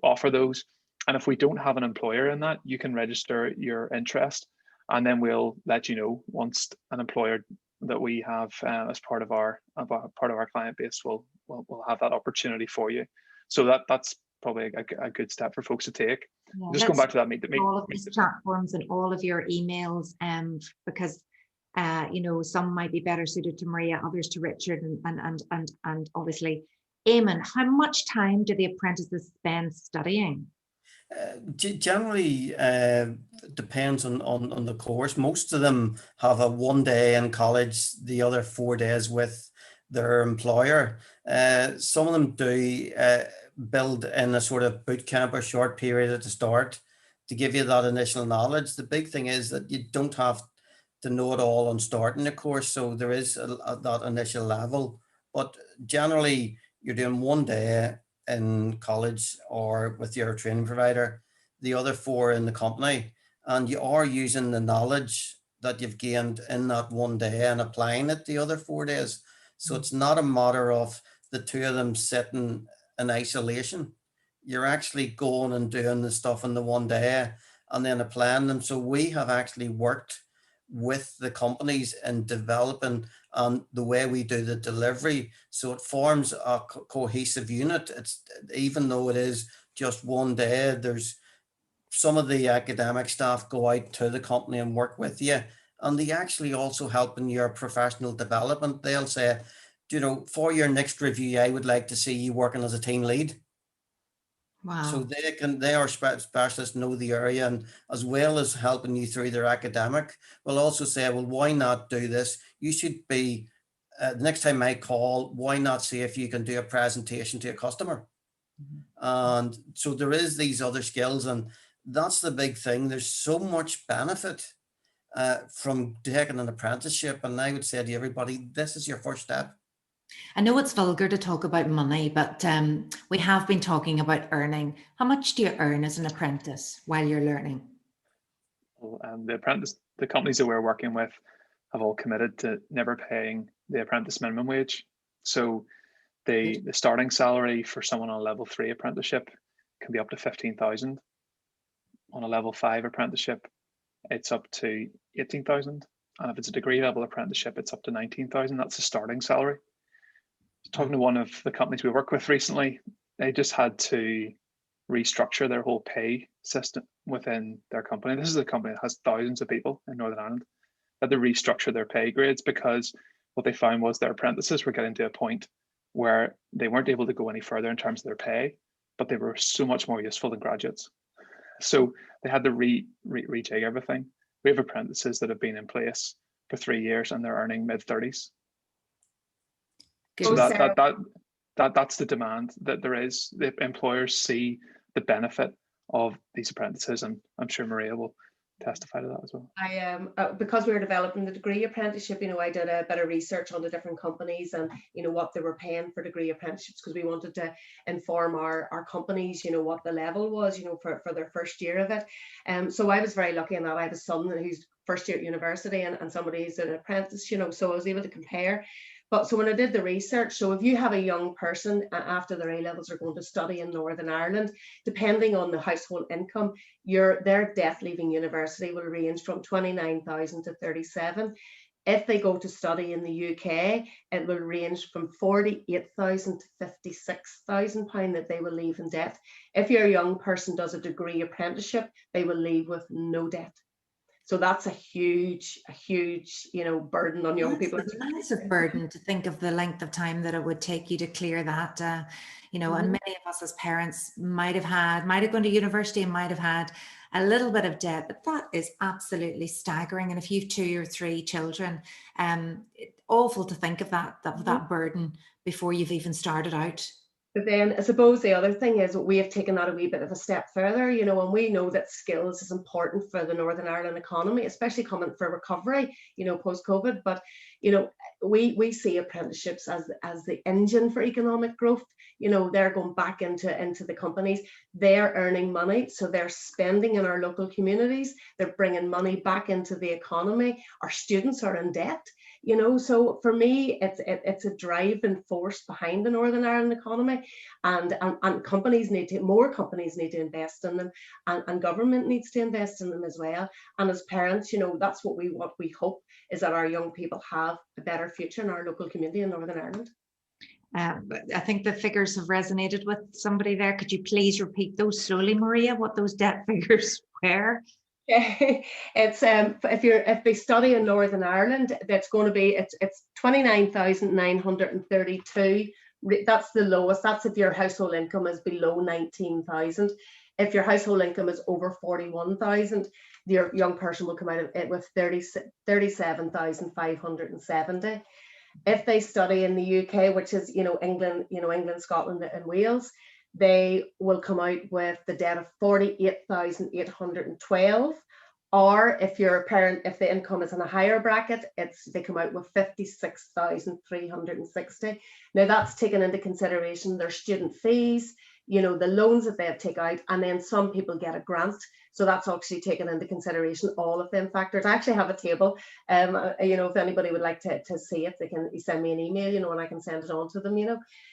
offer those. And if we don't have an employer in that, you can register your interest, and then we'll let you know once an employer that we have as part of our client base will have that opportunity for you. So that's probably a good step for folks to take. Yeah, just going back to that, meet all of these platforms and all of your emails, because you know, some might be better suited to Maria, others to Richard, and obviously Eamon. How much time do the apprentices spend studying? Generally, depends on the course. Most of them have a 1 day in college, the other 4 days with their employer. Some of them do build in a sort of boot camp or short period at the start to give you that initial knowledge. The big thing is that you don't have to know it all on starting the course, so there is that initial level. But generally, you're doing 1 day in college or with your training provider, the other 4 in the company, and you are using the knowledge that you've gained in that 1 day and applying it the other 4 days. So it's not a matter of the 2 of them sitting in isolation. You're actually going and doing the stuff in the 1 day and then applying them. So we have actually worked with the companies in developing the way we do the delivery, so it forms a cohesive unit. It's, even though it is just 1 day, there's some of the academic staff go out to the company and work with you, and they actually also help in your professional development. They'll say, you know, for your next review, I would like to see you working as a team lead. Wow. So they are specialists, know the area, and as well as helping you through their academic, will also say, well, why not do this? You should be, the next time I call, why not see if you can do a presentation to a customer? And so there is these other skills, and that's the big thing. There's so much benefit from taking an apprenticeship, and I would say to everybody, this is your first step. I know it's vulgar to talk about money, but we have been talking about earning. How much do you earn as an apprentice while you're learning? Well, the companies that we're working with have all committed to never paying the apprentice minimum wage. So the starting salary for someone on a level 3 apprenticeship can be up to 15,000. On a level 5 apprenticeship, it's up to 18,000. And if it's a degree level apprenticeship, it's up to 19,000. That's the starting salary. Talking to one of the companies we work with recently, they just had to restructure their whole pay system within their company. This is a company that has thousands of people in Northern Ireland. They had to restructure their pay grades because what they found was their apprentices were getting to a point where they weren't able to go any further in terms of their pay, but they were so much more useful than graduates. So they had to rejig everything. We have apprentices that have been in place for 3 years and they're earning mid-30s. So that's the demand that there is. The employers see the benefit of these apprentices, and I'm sure Maria will testify to that as well. I because we were developing the degree apprenticeship, you know, I did a bit of research on the different companies and, you know, what they were paying for degree apprenticeships, because we wanted to inform our companies, you know, what the level was, you know, for their first year of it. So I was very lucky in that I have a son who's first year at university and somebody who's an apprentice, you know, so I was able to compare. But so when I did the research, so if you have a young person after their A-levels are going to study in Northern Ireland, depending on the household income, their debt leaving university will range from 29,000 to 37. If they go to study in the UK, it will range from 48,000 to 56,000 pounds that they will leave in debt. If your young person does a degree apprenticeship, they will leave with no debt. So that's a huge, you know, burden on young people. It's a massive burden to think of the length of time that it would take you to clear that, you know, and many of us as parents might have gone to university and might have had a little bit of debt, but that is absolutely staggering. And if you've 2 or 3 children, awful to think of that burden before you've even started out. But then I suppose the other thing is we have taken that a wee bit of a step further, you know, and we know that skills is important for the Northern Ireland economy, especially coming for recovery, you know, post-COVID. But, you know, we see apprenticeships as the engine for economic growth. You know, they're going back into the companies, they're earning money, so they're spending in our local communities, they're bringing money back into the economy. Our students are in debt. You know, so for me, it's a driving force behind the Northern Ireland economy, and companies more companies need to invest in them, and government needs to invest in them as well. And as parents, you know, that's what we hope is that our young people have a better future in our local community in Northern Ireland. I think the figures have resonated with somebody there. Could you please repeat those slowly, Maria, what those debt figures were? It's if they study in Northern Ireland, that's going to be it's 29,932. That's the lowest. That's if your household income is below 19,000. If your household income is over 41,000, your young person will come out of it with 37,570. If they study in the UK, which is England, Scotland, and Wales, they will come out with the debt of 48,812. Or if you're a parent, if the income is in a higher bracket, they come out with 56,360. Now that's taken into consideration their student fees, the loans that they have taken out, and then some people get a grant. So that's actually taken into consideration all of them factors. I actually have a table. If anybody would like to see it, they can send me an email, and I can send it on to them,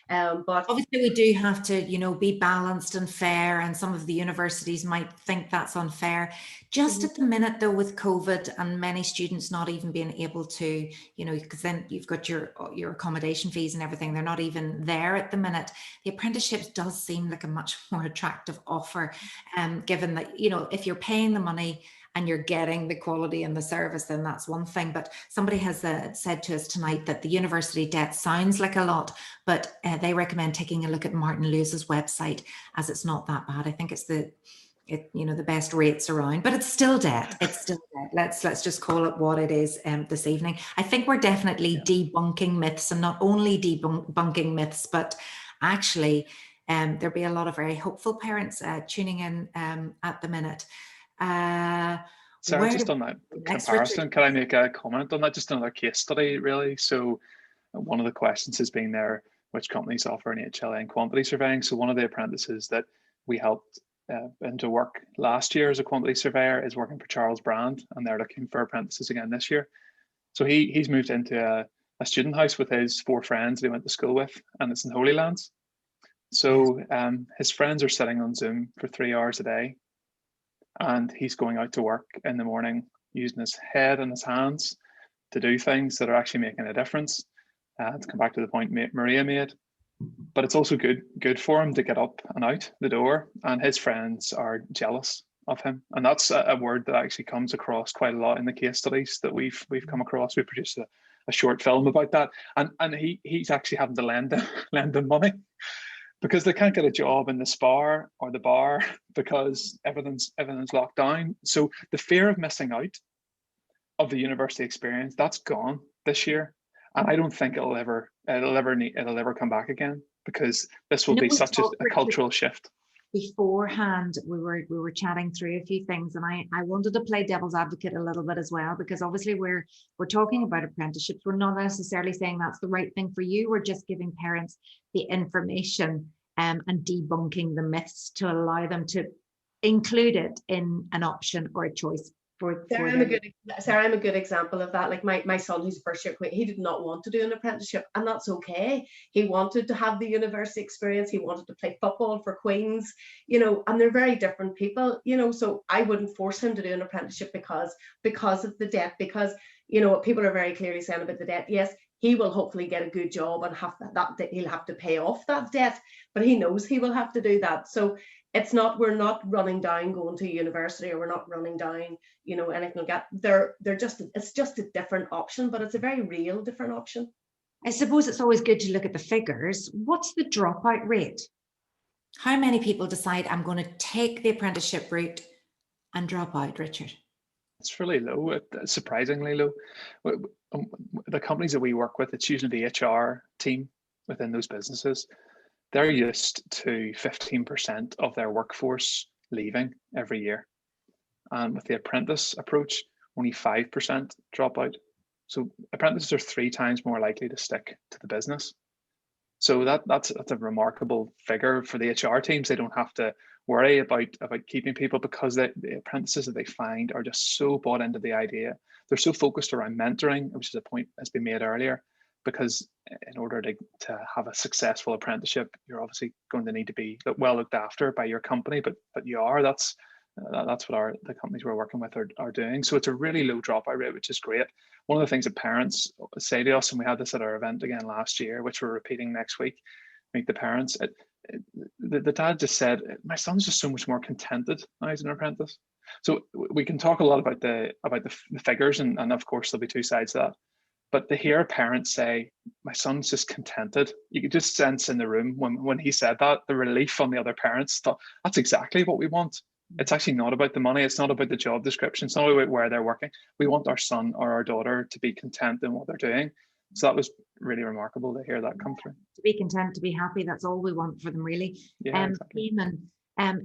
But obviously we do have to, be balanced and fair, and some of the universities might think that's unfair. Just at the minute though, with COVID and many students not even being able to, because then you've got your accommodation fees and everything, they're not even there at the minute. The apprenticeships does seem like a much more attractive offer, given that, if you're paying the money and you're getting the quality and the service, then that's one thing. But somebody has said to us tonight that the university debt sounds like a lot, but they recommend taking a look at Martin Lewis's website, as it's not that bad. I think it's the best rates around, but it's still debt. It's still debt. Let's just call it what it is this evening. I think we're definitely debunking myths, and not only debunking myths, but actually there'll be a lot of very hopeful parents tuning in at the minute. Sarah, just on that comparison, can I make a comment on that? Just another case study, really. So one of the questions has been there, which companies offer an HLA and quantity surveying. So one of the apprentices that we helped into work last year as a quantity surveyor is working for Charles Brand, and they're looking for apprentices again this year. So he's moved into a student house with his 4 friends that he went to school with, and it's in Holy Lands. So his friends are sitting on Zoom for 3 hours a day, and he's going out to work in the morning using his head and his hands to do things that are actually making a difference. To come back to the point Maria made, but it's also good for him to get up and out the door, and his friends are jealous of him. And that's a word that actually comes across quite a lot in the case studies that we've come across. We produced a short film about that, and he's actually having to lend them money because they can't get a job in the spa or the bar because everything's locked down. So the fear of missing out of the university experience, that's gone this year. And I don't think it'll ever come back again, because this will be such a cultural shift. Beforehand, we were chatting through a few things, and I wanted to play devil's advocate a little bit as well, because obviously we're talking about apprenticeships. We're not necessarily saying that's the right thing for you. We're just giving parents the information and debunking the myths to allow them to include it in an option or a choice. Sarah, I'm a good example of that. Like my son, who's a first year queen, he did not want to do an apprenticeship, and that's okay. He wanted to have the university experience. He wanted to play football for Queens, and they're very different people, so I wouldn't force him to do an apprenticeship because of the debt, because people are very clearly saying about the debt. Yes, he will hopefully get a good job and he'll have to pay off that debt, but he knows he will have to do that. So we're not running down going to university, or we're not running down, anything like that. It's just a different option, but it's a very real different option. I suppose it's always good to look at the figures. What's the dropout rate? How many people decide I'm going to take the apprenticeship route and drop out, Richard? It's really low, surprisingly low. The companies that we work with, it's usually the HR team within those businesses they're used to 15% of their workforce leaving every year. And with the apprentice approach, only 5% drop out. So apprentices are 3 times more likely to stick to the business. So that's a remarkable figure for the HR teams. They don't have to worry about keeping people, because the apprentices that they find are just so bought into the idea. They're so focused around mentoring, which is a point that's been made earlier, because in order to have a successful apprenticeship, you're obviously going to need to be well looked after by your company, but you are. That's what the companies we're working with are doing. So it's a really low dropout rate, which is great. One of the things that parents say to us, and we had this at our event again last year, which we're repeating next week, meet the parents. The dad just said, my son's just so much more contented now he's an apprentice. So we can talk a lot about the figures, and of course there'll be 2 sides to that. But to hear parents say, my son's just contented, you could just sense in the room when he said that, the relief on the other parents. Thought, that's exactly what we want. It's actually not about the money. It's not about the job description. It's not about where they're working. We want our son or our daughter to be content in what they're doing. So that was really remarkable to hear that come through. To be content, to be happy, that's all we want for them, really. Yeah, exactly. Eamon,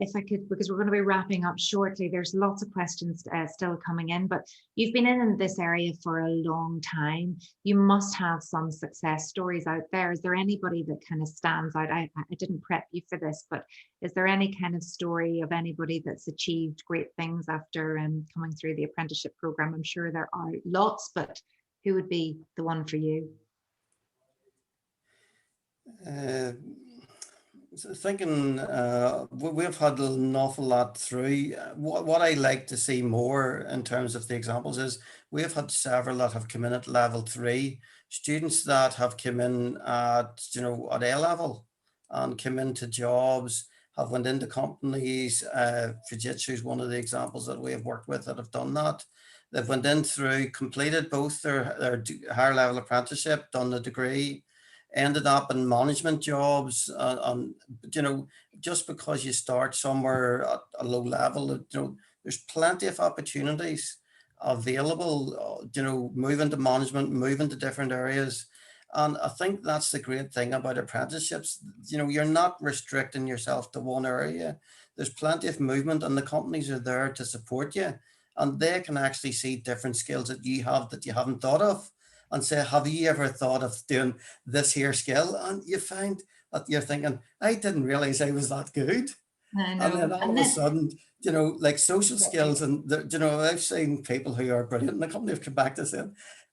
if I could, because we're going to be wrapping up shortly, there's lots of questions still coming in, but you've been in this area for a long time. You must have some success stories out there. Is there anybody that kind of stands out? I didn't prep you for this, but is there any kind of story of anybody that's achieved great things after coming through the apprenticeship program? I'm sure there are lots, but who would be the one for you? Thinking we've had an awful lot through. What I like to see more in terms of the examples is we've had several that have come in at level 3, students that have come in at at A level and come into jobs, have went into companies. Fujitsu is one of the examples that we have worked with that have done that. They've went in through, completed both their higher level apprenticeship, done the degree, ended up in management jobs, just because you start somewhere at a low level, there's plenty of opportunities available, move into management, move into different areas. And I think that's the great thing about apprenticeships. You're not restricting yourself to one area. There's plenty of movement, and the companies are there to support you, and they can actually see different skills that you have that you haven't thought of, and say, have you ever thought of doing this here skill? And you find that you're thinking, I didn't realize I was that good. I know. And then all of a sudden, like social skills, and I've seen people who are brilliant in the company have come back to say,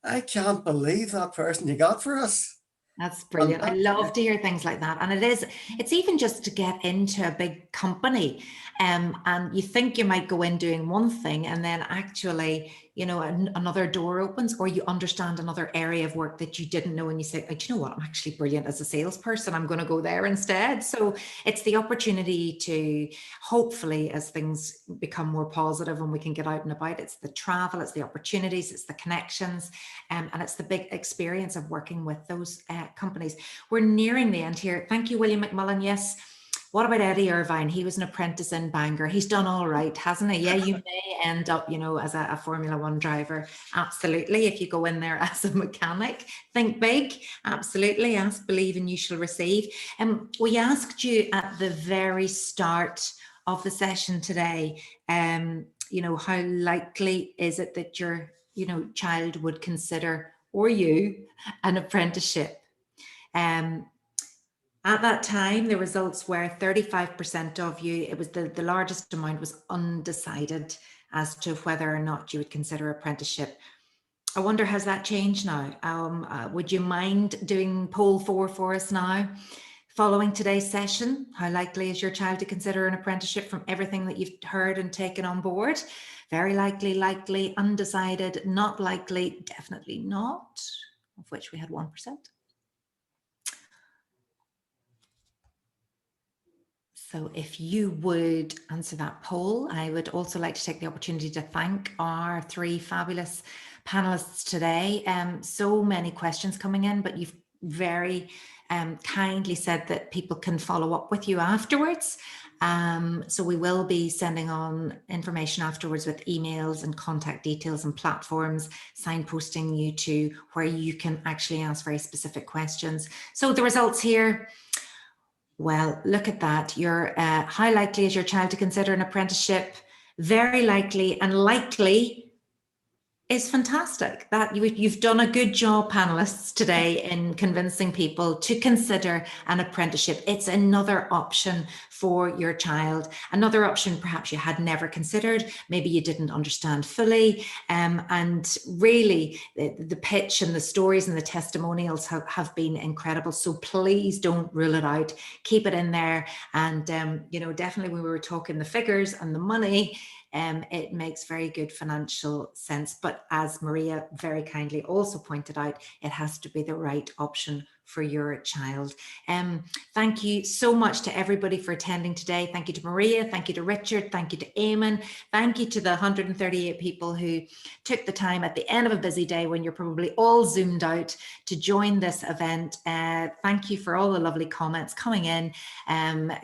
I can't believe that person you got for us. That's brilliant. I love to hear things like that. And it's even just to get into a big company, and you think you might go in doing one thing, and then actually, another door opens, or you understand another area of work that you didn't know, and you say, do you know what, I'm actually brilliant as a salesperson, I'm going to go there instead. So it's the opportunity to, hopefully, as things become more positive and we can get out and about, it's the travel, it's the opportunities, it's the connections, and it's the big experience of working with those companies. We're nearing the end here. Thank you, William McMullen. Yes. What about Eddie Irvine? He was an apprentice in Bangor. He's done all right, hasn't he? Yeah, you may end up, as a Formula One driver. Absolutely. If you go in there as a mechanic, think big. Absolutely. Ask, believe, and you shall receive. We asked you at the very start of the session today, how likely is it that your, child would consider, or you, an apprenticeship? At that time, the results were 35% of you. It was the largest amount was undecided as to whether or not you would consider apprenticeship. I wonder, has that changed now? Would you mind doing poll 4 for us now? Following today's session, how likely is your child to consider an apprenticeship from everything that you've heard and taken on board? Very likely, likely, undecided, not likely, definitely not, of which we had 1%. So if you would answer that poll, I would also like to take the opportunity to thank our 3 fabulous panelists today. So many questions coming in, but you've very kindly said that people can follow up with you afterwards. So we will be sending on information afterwards with emails and contact details and platforms, signposting you to where you can actually ask very specific questions. So the results here: Well, look at that. You're how likely is your child to consider an apprenticeship? Very likely, and likely is fantastic. That you've done a good job, panelists, today in convincing people to consider an apprenticeship. It's another option for your child, another option perhaps you had never considered, maybe you didn't understand fully. And really, the pitch and the stories and the testimonials have been incredible. So please don't rule it out. Keep it in there. And, you know, definitely when we were talking the figures and the money, it makes very good financial sense. But as Maria very kindly also pointed out, it has to be the right option for your child. Thank you so much to everybody for attending today. Thank you to Maria, thank you to Richard, thank you to Eamon, thank you to the 138 people who took the time at the end of a busy day when you're probably all zoomed out to join this event. Thank you for all the lovely comments coming in.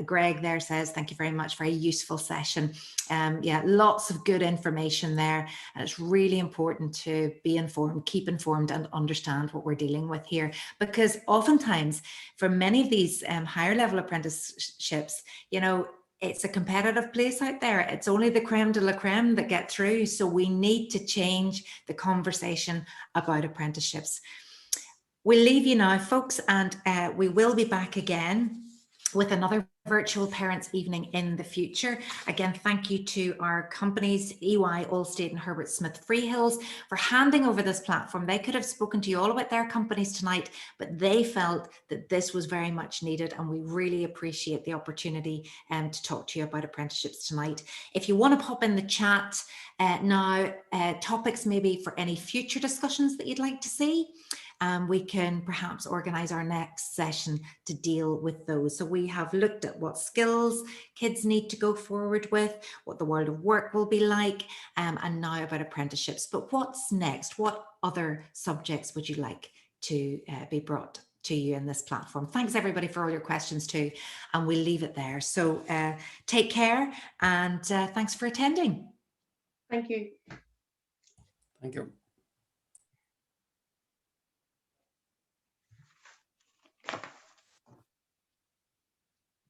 Greg there says, thank you very much, very useful session. Yeah, lots of good information there, and it's really important to be informed, keep informed, and understand what we're dealing with here, because oftentimes for many of these higher level apprenticeships, you know, it's a competitive place out there. It's only the creme de la creme that get through. So we need to change the conversation about apprenticeships. We'll leave you now, folks, and we will be back again with another virtual parents evening in the future. Again, thank you to our companies, EY, Allstate and Herbert Smith Freehills, for handing over this platform. They could have spoken to you all about their companies tonight, but they felt that this was very much needed, and we really appreciate the opportunity to talk to you about apprenticeships tonight. If you want to pop in the chat now, topics maybe for any future discussions that you'd like to see, we can perhaps organise our next session to deal with those. So we have looked at what skills kids need to go forward with, what the world of work will be like, and now about apprenticeships. But what's next? What other subjects would you like to be brought to you in this platform? Thanks everybody for all your questions too, and we'll leave it there. So take care, and thanks for attending. Thank you. Thank you.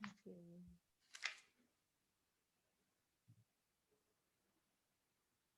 Thank you.